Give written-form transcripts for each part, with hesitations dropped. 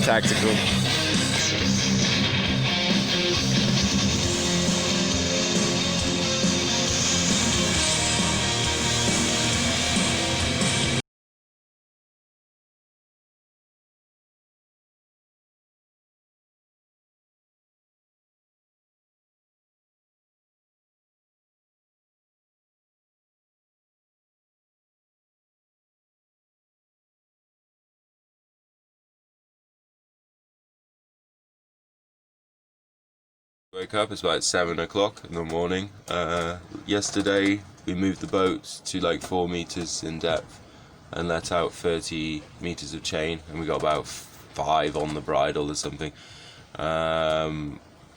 Tactical. Woke up, it's about 7 o'clock in the morning. Yesterday we moved the boat to like 4 meters in depth and let out 30 meters of chain, and we got about 5 on the bridle or something. But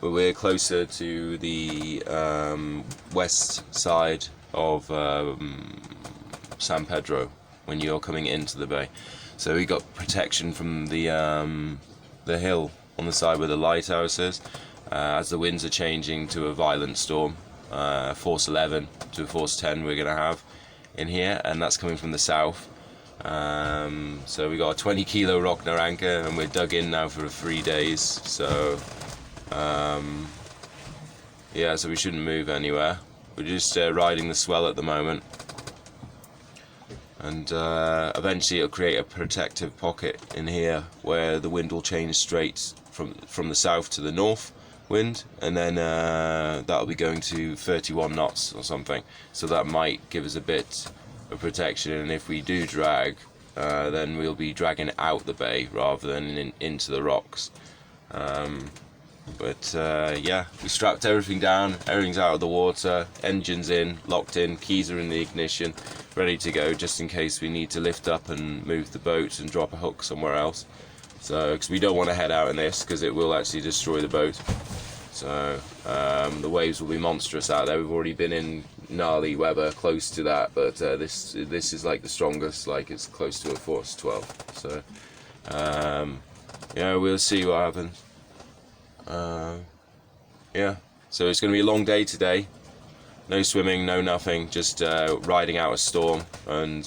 we're closer to the west side of San Pedro when you're coming into the bay. So we got protection from the hill on the side where the lighthouse is. As the winds are changing to a violent storm, force 11 to a force 10 we're going to have in here, and that's coming from the south. So we got a 20 kilo Rocna anchor, and we're dug in now for 3 days, so yeah, so we shouldn't move anywhere. We're just riding the swell at the moment, and eventually it'll create a protective pocket in here where the wind will change straight from the south to the north wind, and then that'll be going to 31 knots or something, so that might give us a bit of protection, and if we do drag, then we'll be dragging out the bay rather than into the rocks. But yeah, we strapped everything down, everything's out of the water, engines in, locked in, keys are in the ignition, ready to go just in case we need to lift up and move the boat and drop a hook somewhere else. So, because we don't want to head out in this, because it will actually destroy the boat. So the waves will be monstrous out there. We've already been in gnarly weather close to that, but this is like the strongest, like it's close to a force 12. So yeah, we'll see what happens. Yeah, so it's going to be a long day today. No swimming, no nothing, just riding out a storm and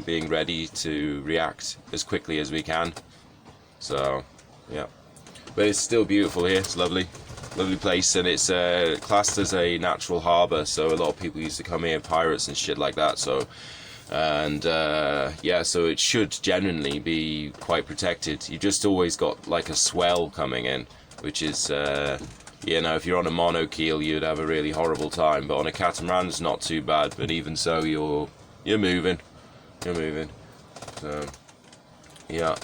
being ready to react as quickly as we can. So yeah, but it's still beautiful here. It's lovely place, and it's classed as a natural harbour, so a lot of people used to come here, pirates and shit like that. So, and yeah, so it should genuinely be quite protected. You just always got like a swell coming in, which is you know, if you're on a mono keel you'd have a really horrible time, but on a catamaran it's not too bad. But even so, you're moving. So yeah,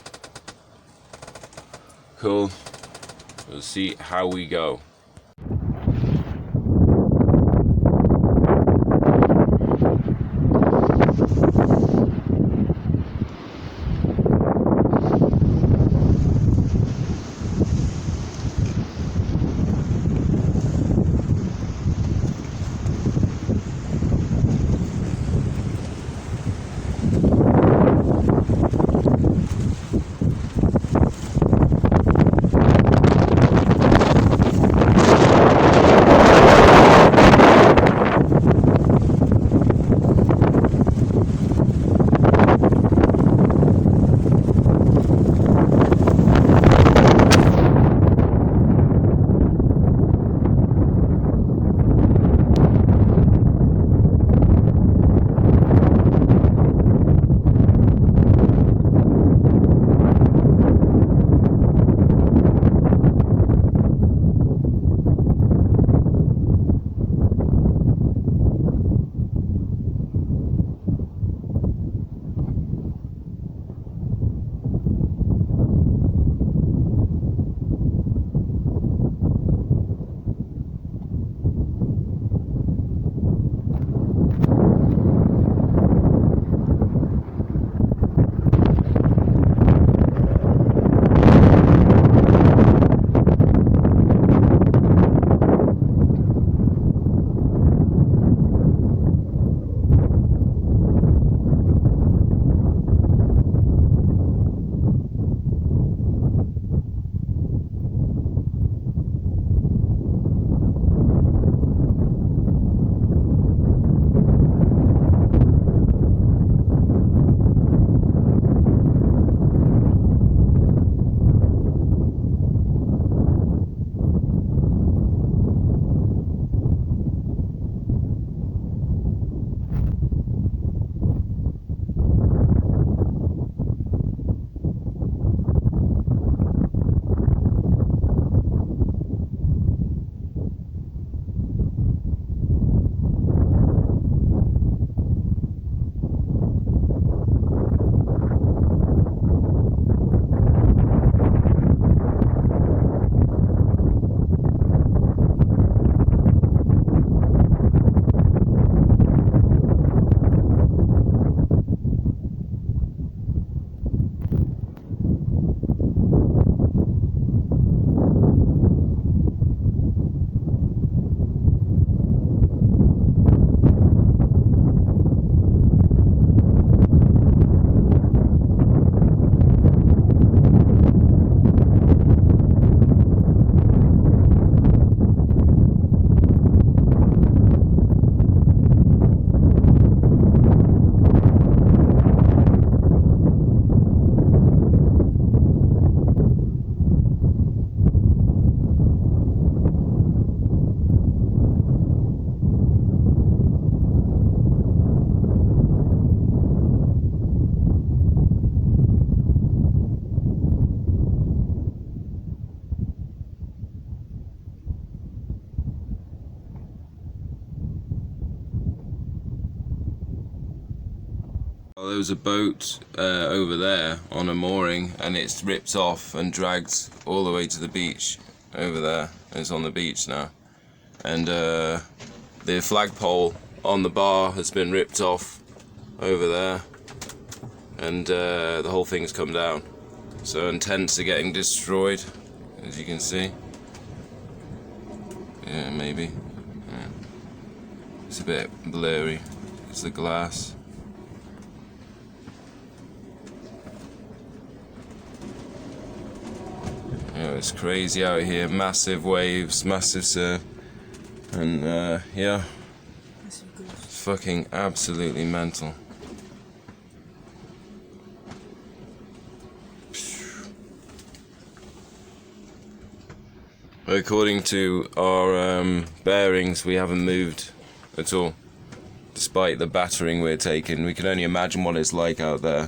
cool. We'll see how we go. Well, there was a boat over there on a mooring, and it's ripped off and dragged all the way to the beach over there. It's on the beach now, and the flagpole on the bar has been ripped off over there, and the whole thing's come down. So, and tents are getting destroyed, as you can see. Yeah, maybe. Yeah. It's a bit blurry. It's the glass. Yeah, it's crazy out here. Massive waves, massive surf, and yeah, it's fucking absolutely mental. According to our bearings, we haven't moved at all, despite the battering we're taking. We can only imagine what it's like out there.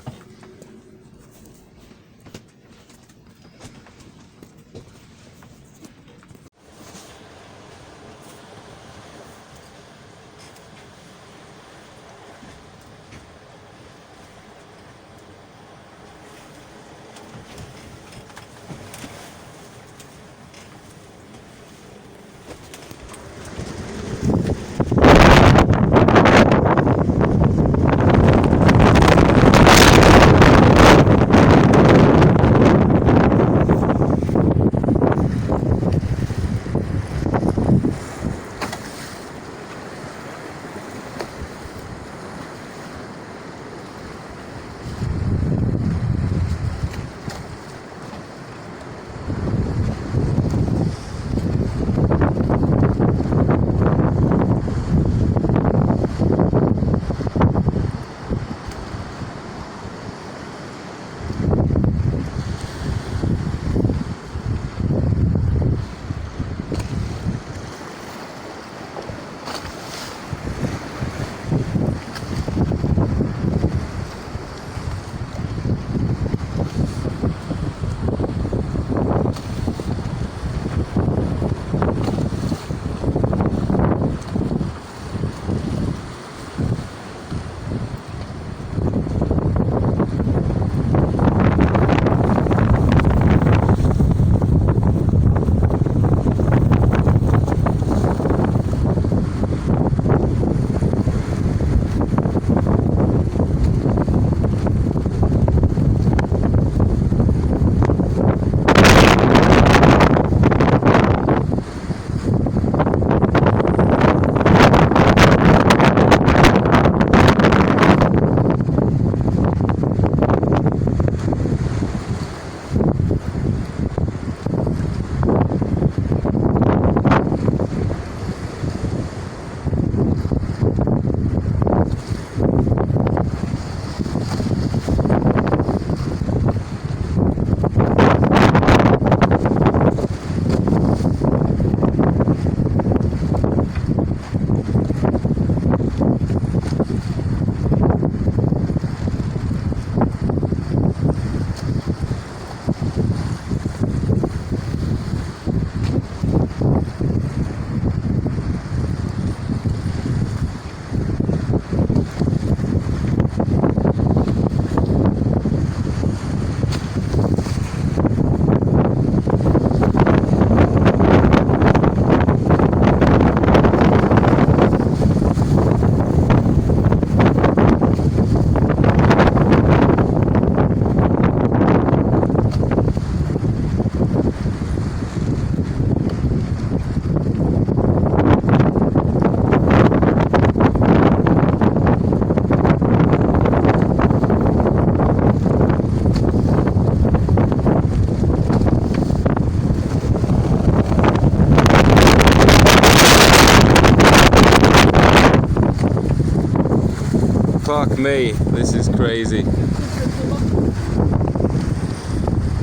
Fuck me, this is crazy.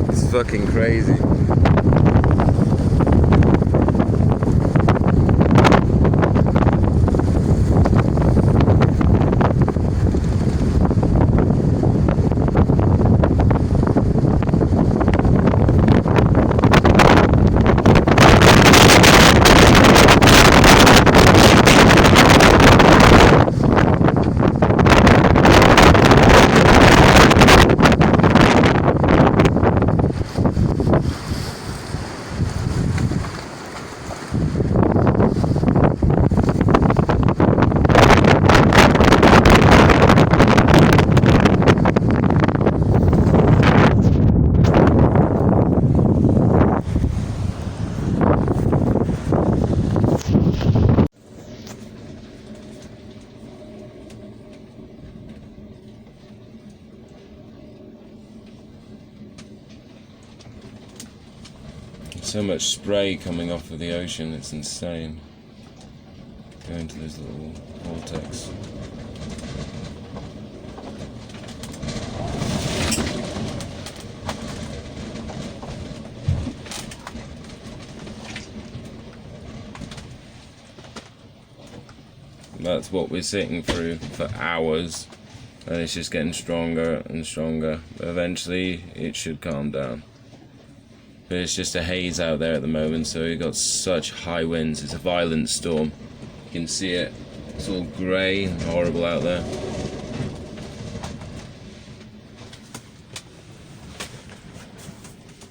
It's fucking crazy. so much spray coming off of the ocean, it's insane. Going to this little vortex. That's what we're sitting through for hours, and it's just getting stronger and stronger. Eventually it should calm down. But it's just a haze out there at the moment, so we've got such high winds. It's a violent storm. You can see it. It's all grey and horrible out there.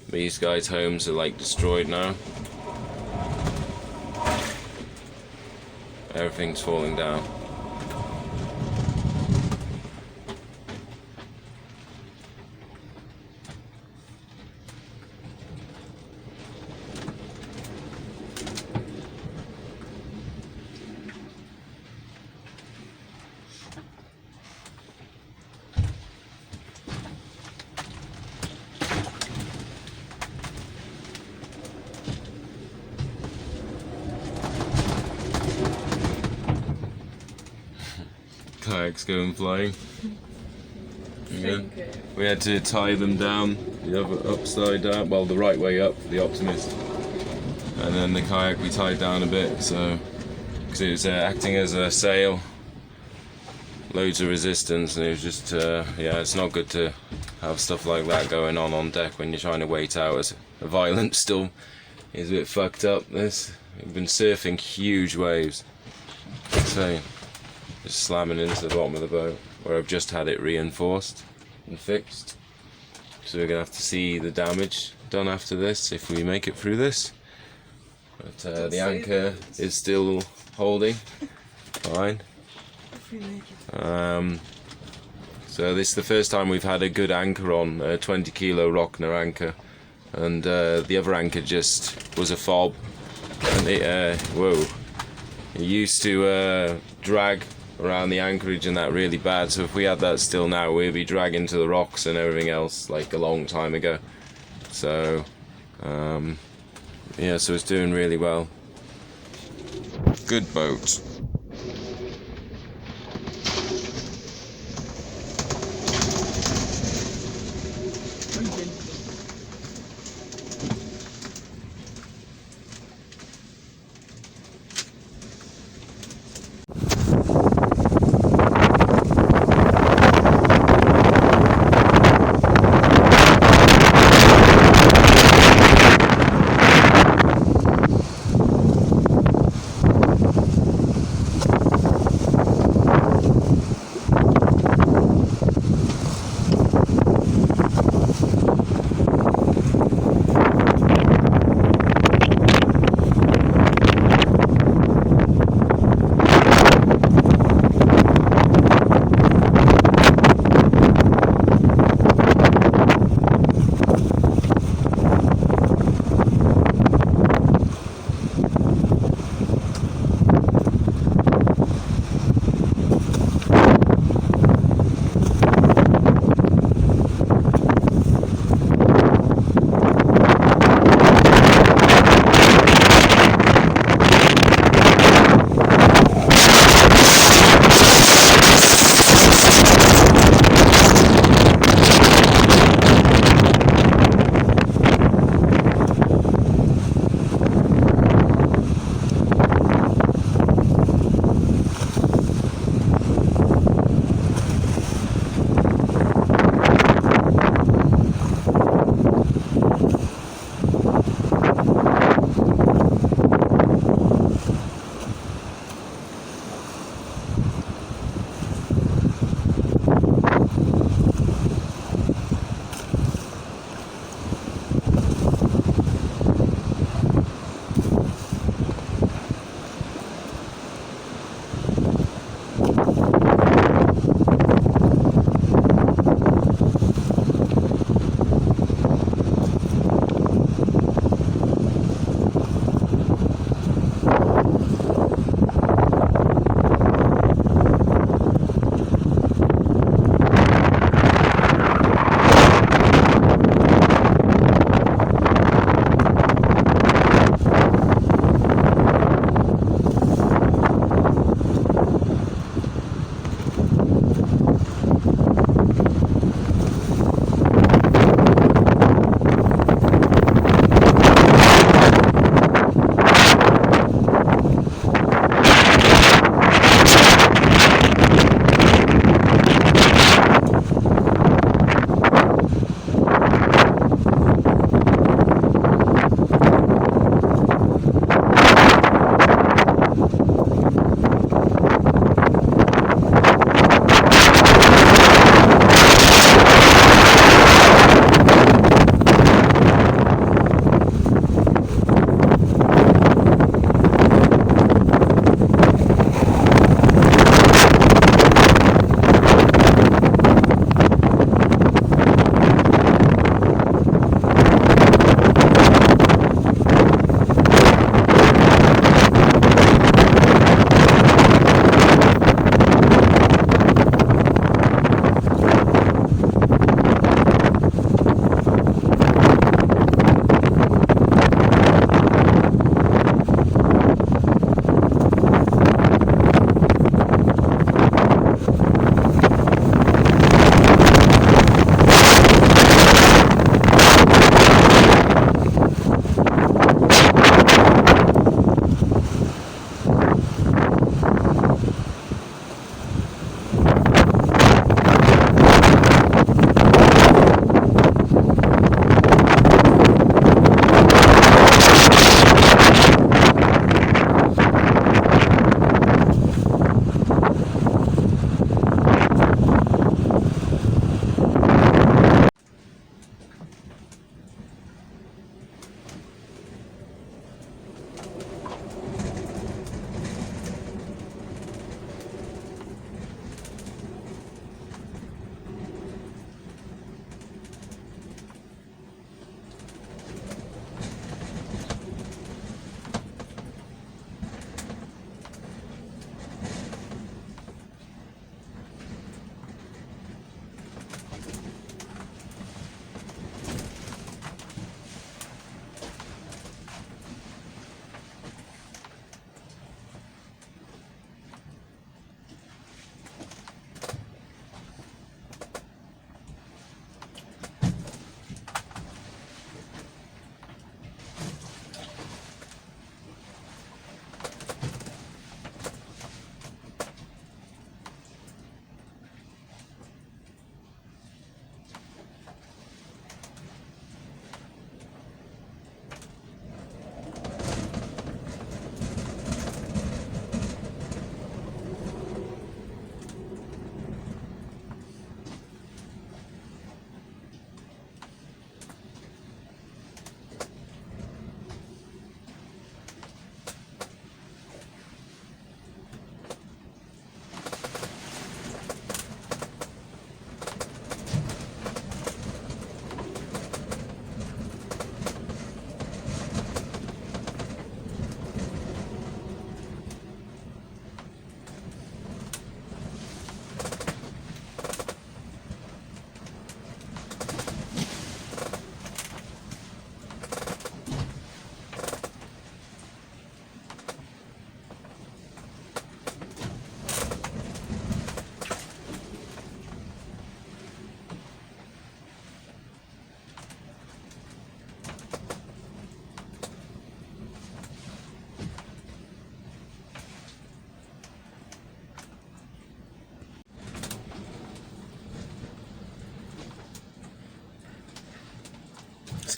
These guys' homes are like destroyed now. Everything's falling down. Kayaks going flying. Yeah. We had to tie them down, the other upside down, well the right way up for the Optimist, and then the kayak we tied down a bit, so because it was acting as a sail, loads of resistance, and it was just yeah, it's not good to have stuff like that going on deck when you're trying to wait out as a violent storm. It's a bit fucked up. We've been surfing huge waves, insane. Just slamming into the bottom of the boat, where I've just had it reinforced and fixed. So we're gonna have to see the damage done after this if we make it through this. But the anchor is still holding fine. So this is the first time we've had a good anchor on, a 20 kilo Rocna anchor, and the other anchor just was a fob, and it used to drag around the anchorage and that really bad, so if we had that still now we'd be dragging to the rocks and everything else like a long time ago. So yeah, so it's doing really well. Good boat.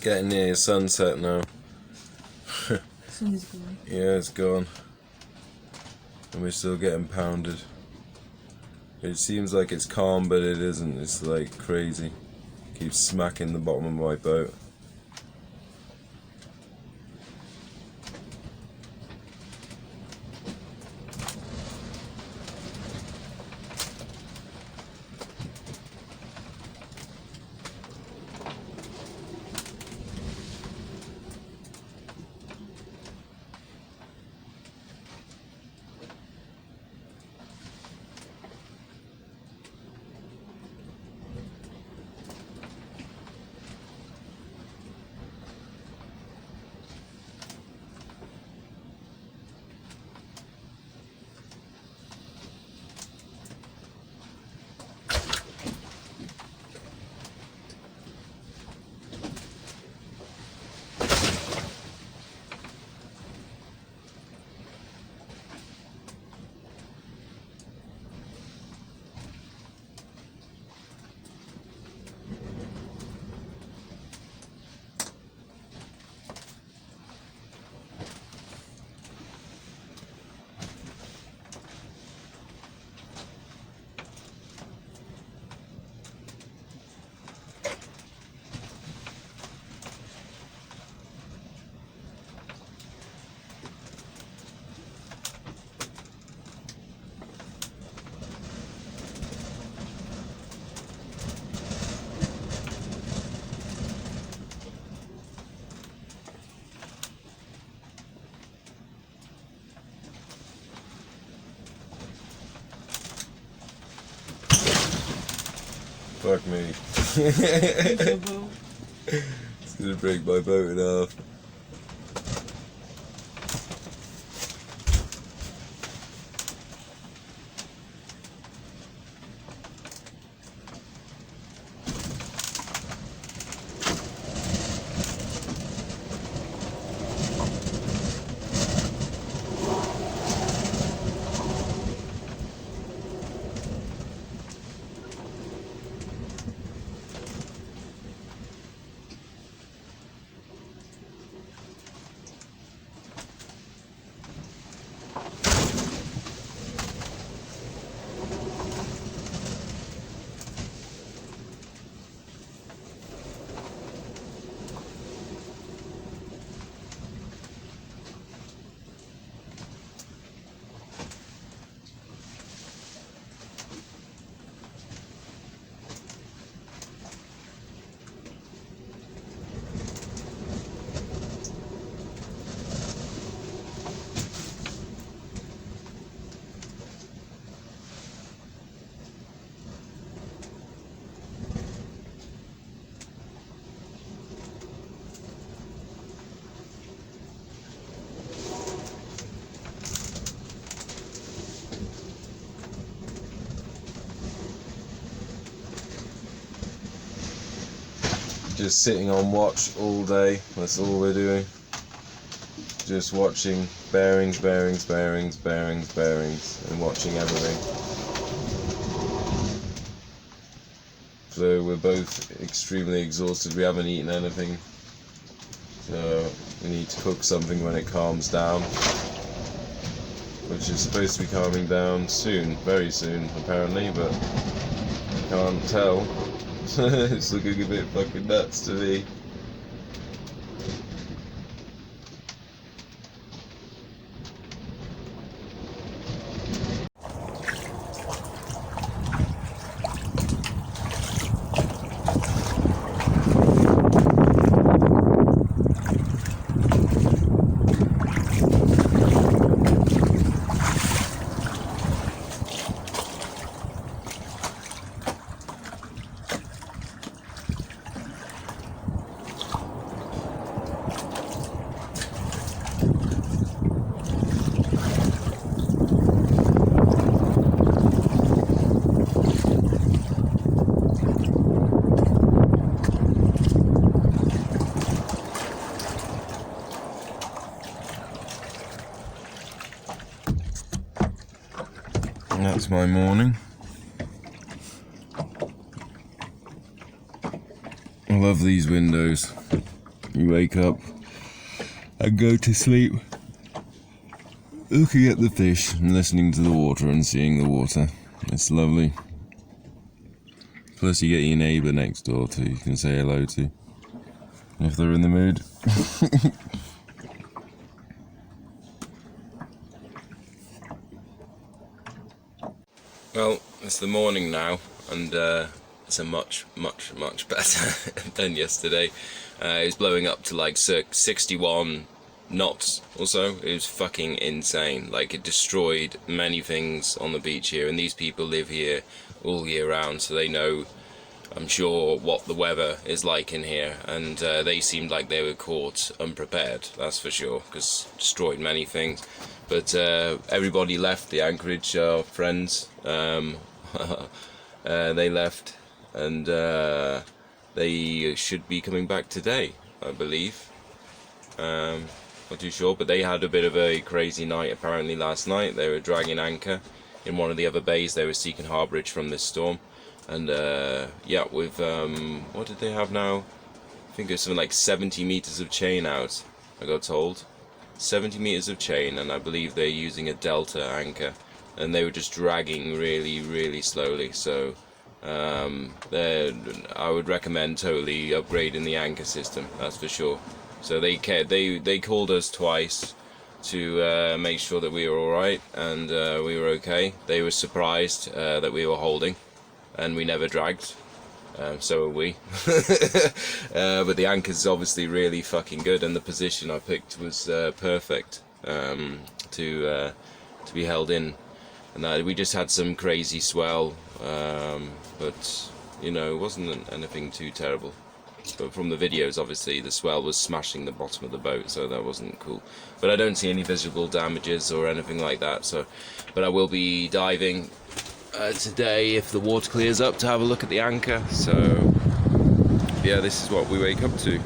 Getting near sunset now. Sun is gone. Yeah, it's gone. And we're still getting pounded. It seems like it's calm, but it isn't. It's like crazy. Keeps smacking the bottom of my boat. Fuck me. It's gonna break my boat in half. Just sitting on watch all day, that's all we're doing. Just watching bearings, bearings, bearings, bearings, bearings, and watching everything. So we're both extremely exhausted, we haven't eaten anything. So we need to cook something when it calms down. Which is supposed to be calming down soon, very soon apparently, but I can't tell. It's looking a bit fucking nuts to me. That's my morning. I love these windows. You wake up and go to sleep, looking at the fish and listening to the water and seeing the water. It's lovely. Plus you get your neighbour next door too, you can say hello to, if they're in the mood. Well, it's the morning now, and it's a much better than yesterday. It was blowing up to like 61 knots or so. It was fucking insane. Like, it destroyed many things on the beach here, and these people live here all year round, so they know, I'm sure, what the weather is like in here, and they seemed like they were caught unprepared, that's for sure, because destroyed many things. But everybody left the anchorage, our friends. They left, and they should be coming back today, I believe. Not too sure, but they had a bit of a crazy night apparently last night. They were dragging anchor in one of the other bays. They were seeking harbourage from this storm, and yeah, with what did they have now? I think it was something like 70 meters of chain out, I got told. 70 meters of chain, and I believe they're using a delta anchor, and they were just dragging really slowly. So I would recommend totally upgrading the anchor system, that's for sure. So they called us twice to make sure that we were alright, and we were okay. They were surprised that we were holding and we never dragged. So are we. But the anchor's obviously really fucking good, and the position I picked was perfect to be held in. And we just had some crazy swell, but you know, it wasn't anything too terrible. But from the videos, obviously, the swell was smashing the bottom of the boat, so that wasn't cool. But I don't see any visible damages or anything like that. So, but I will be diving today if the water clears up to have a look at the anchor. So yeah, this is what we wake up to.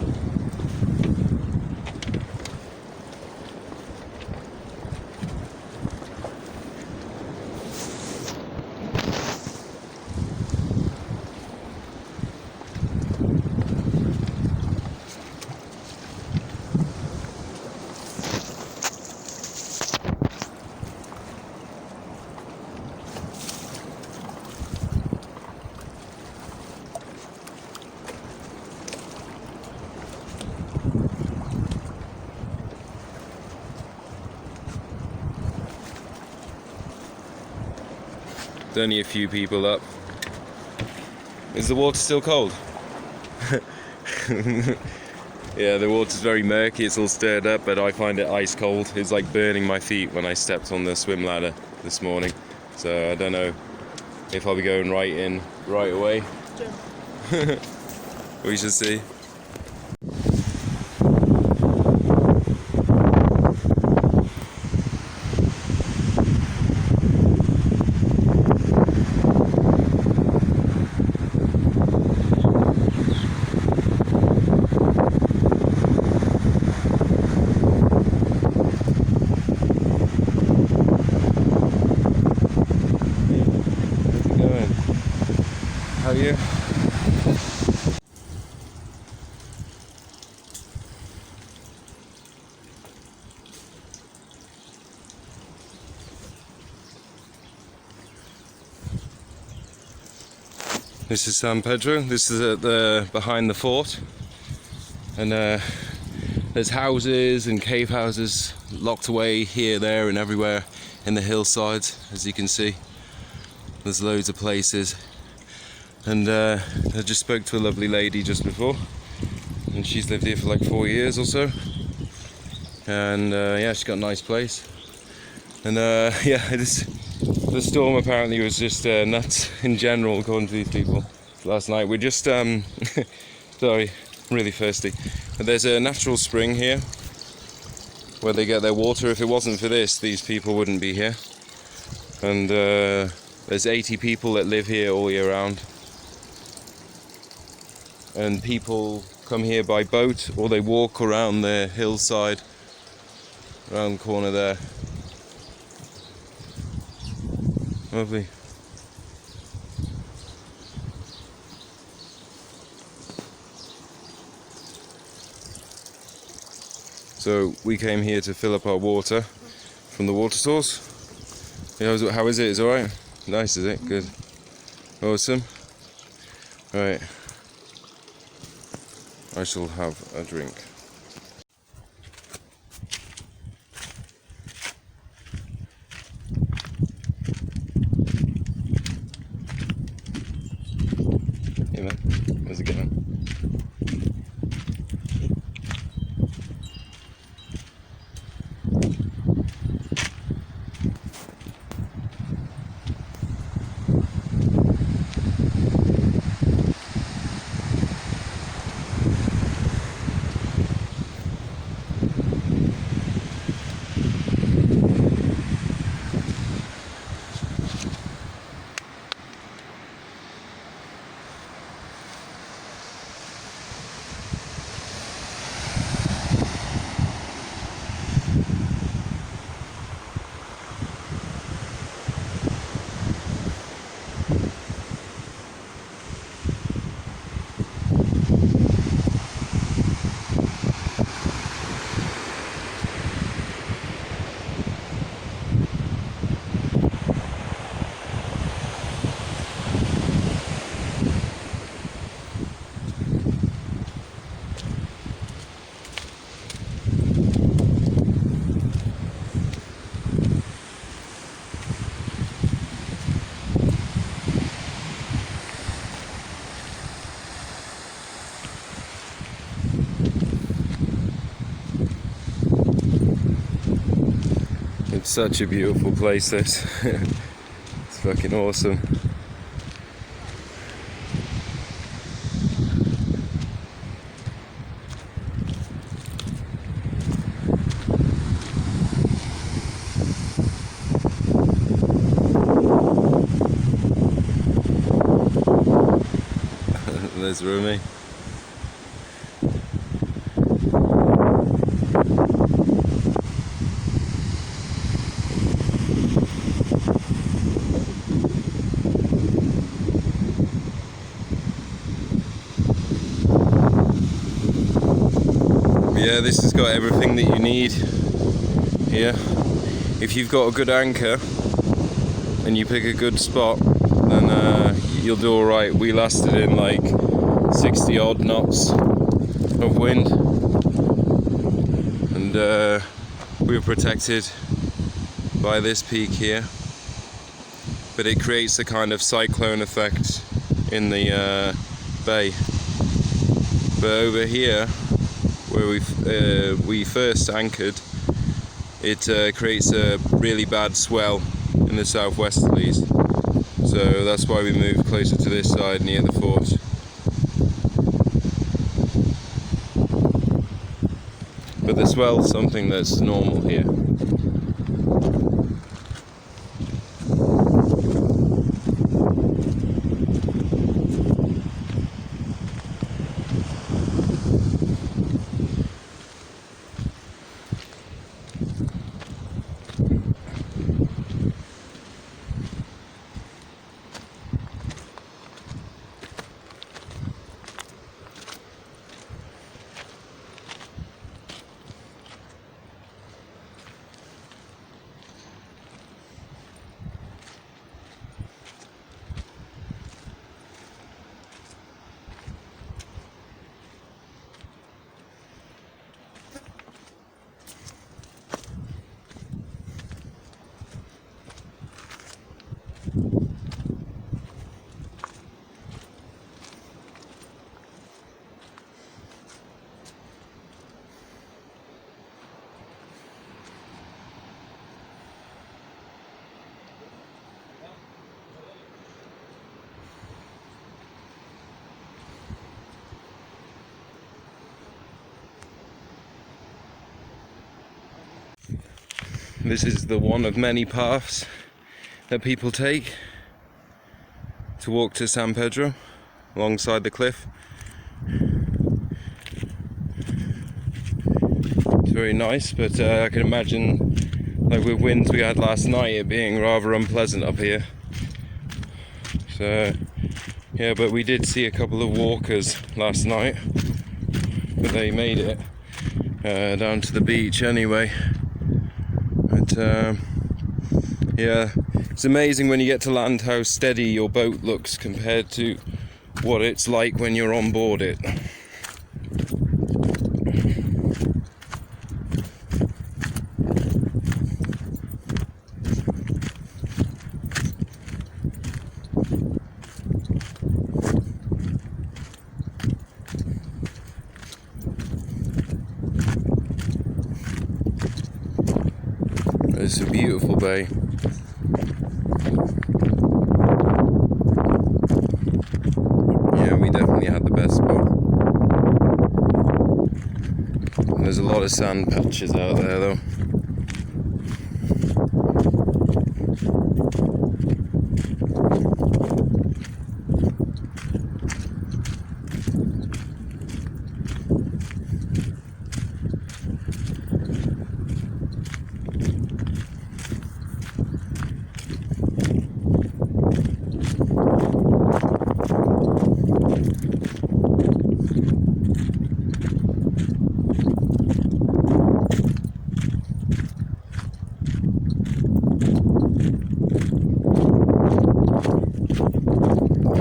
Only a few people up. Is the water still cold? Yeah, the water's very murky, it's all stirred up, but I find it ice cold. It's like burning my feet when I stepped on the swim ladder this morning. So I don't know if I'll be going right in right away. We shall see. How are you? This is San Pedro. This is at behind the fort, and there's houses and cave houses locked away here, there, and everywhere in the hillsides. As you can see, there's loads of places. And I just spoke to a lovely lady just before, and she's lived here for like 4 years or so. And yeah, she's got a nice place. And yeah, the storm apparently was just nuts in general, according to these people. Last night we're just sorry, I'm really thirsty. But there's a natural spring here where they get their water. If it wasn't for this, these people wouldn't be here. And there's 80 people that live here all year round. And people come here by boat, or they walk around the hillside, around the corner there. Lovely. So we came here to fill up our water from the water source. How is it? It's alright? Nice, is it? Good. Awesome. Right. I shall have a drink. Hey man, how's it going? It's such a beautiful place, this. It's fucking awesome. There's Rumi. Yeah, this has got everything that you need here. If you've got a good anchor and you pick a good spot, then you'll do alright. We lasted in like 60 odd knots of wind, and we were protected by this peak here, but it creates a kind of cyclone effect in the bay. But over here, where we first anchored, it creates a really bad swell in the southwesterlies, so that's why we moved closer to this side near the fort. But the swell's something that's normal here. This is the one of many paths that people take to walk to San Pedro alongside the cliff. It's very nice, but I can imagine, like with winds we had last night, it being rather unpleasant up here. So yeah, but we did see a couple of walkers last night, but they made it. down to the beach anyway. But yeah, it's amazing when you get to land how steady your boat looks compared to what it's like when you're on board it. It's a beautiful bay. Yeah, we definitely had the best spot. And there's a lot of sand patches out there though.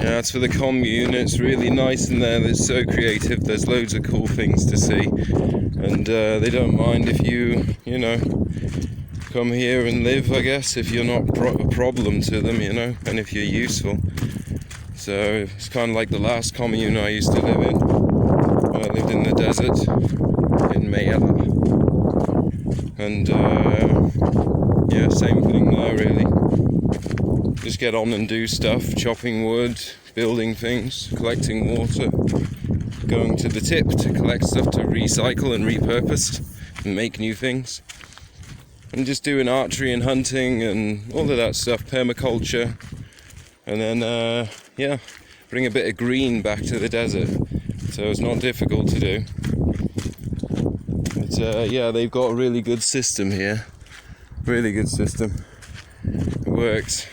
Yeah, it's for the commune. It's really nice in there. It's so creative. There's loads of cool things to see, and they don't mind if you come here and live, I guess, if you're not a problem to them, and if you're useful. So it's kind of like the last commune I used to live in. I lived in the desert in Mayella, and yeah, same thing there really. Just get on and do stuff, chopping wood, building things, collecting water, going to the tip to collect stuff to recycle and repurpose and make new things, and just doing archery and hunting and all of that stuff, permaculture, and then yeah, bring a bit of green back to the desert. So it's not difficult to do. But yeah, they've got a really good system here, really good system. It works.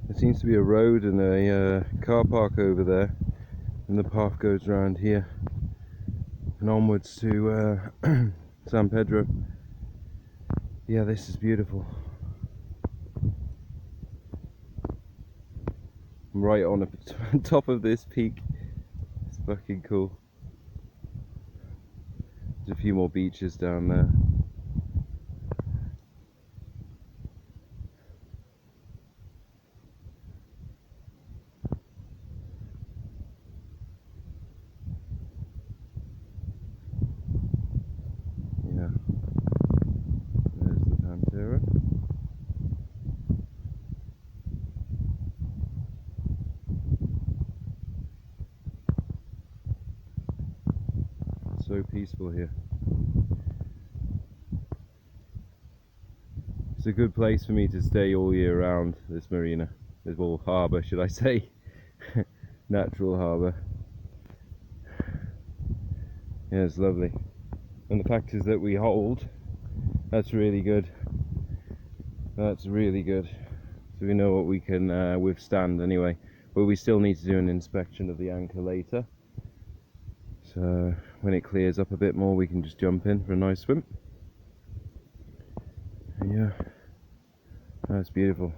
There seems to be a road and a car park over there, and the path goes around here and onwards to San Pedro. Yeah, this is beautiful. I'm right on the top of this peak. It's fucking cool. There's a few more beaches down there. Yeah. There's the Pantera. So peaceful here. It's a good place for me to stay all year round, this marina. This little harbour, should I say. Natural harbour. Yeah, it's lovely. And the fact is that we hold, that's really good. That's really good. So we know what we can withstand anyway. But we still need to do an inspection of the anchor later. So when it clears up a bit more, we can just jump in for a nice swim. And yeah, that's beautiful.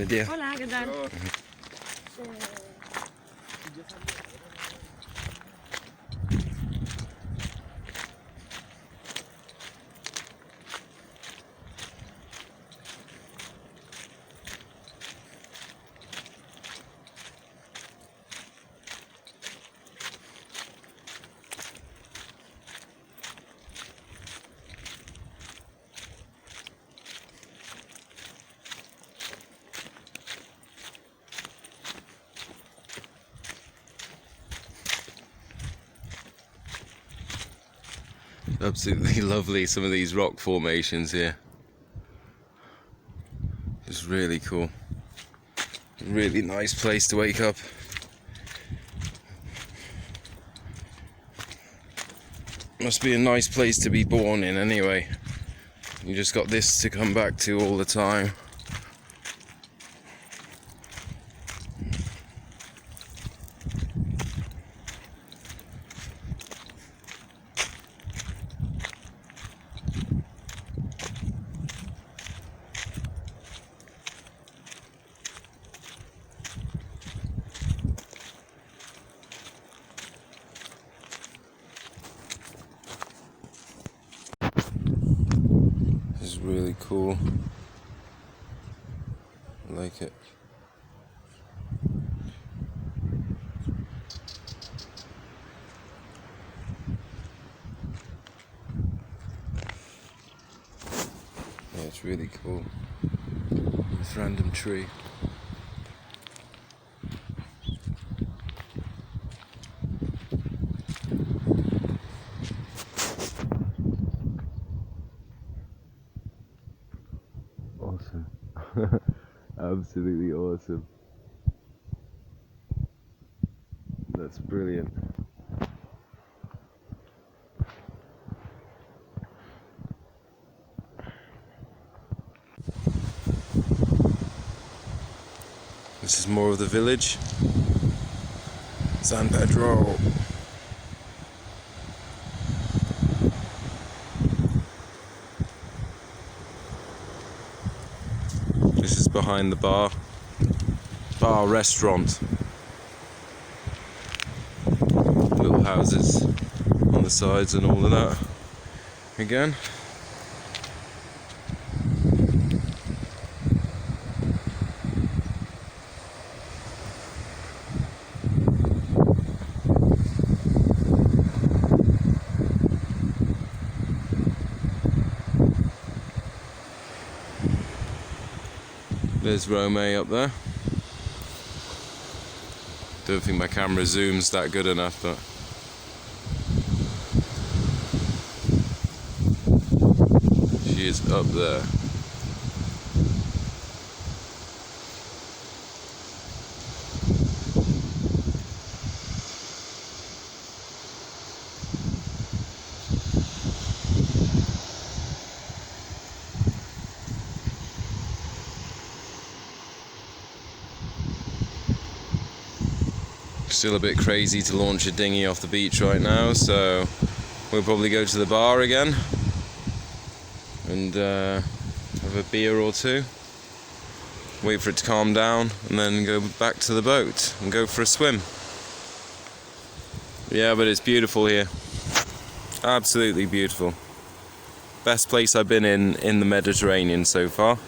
Buenos días. Hola, ¿qué tal? Absolutely lovely, some of these rock formations here. It's really cool. Really nice place to wake up. Must be a nice place to be born in anyway. You just got this to come back to all the time. This is really cool. I like it. Yeah, it's really cool. This random tree. Awesome. Absolutely awesome. That's brilliant. This is more of the village. San Pedro. This is behind the bar restaurant. Little houses on the sides and all of that. Again. There's Rome up there. Don't think my camera zooms that good enough, but she is up there. Still a bit crazy to launch a dinghy off the beach right now, so we'll probably go to the bar again and have a beer or two, wait for it to calm down, and then go back to the boat and go for a swim. Yeah, but it's beautiful here. Absolutely beautiful. Best place I've been in the Mediterranean so far.